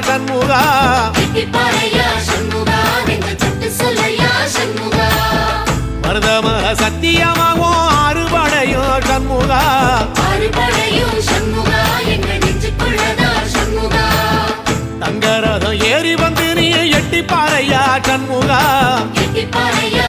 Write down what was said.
சண்முகா மருதமர சத்தியமாகும் அறுபடையும் சண்முகா தங்கரதம் ஏறி வந்து நீ எட்டி பாறையா சண்முகா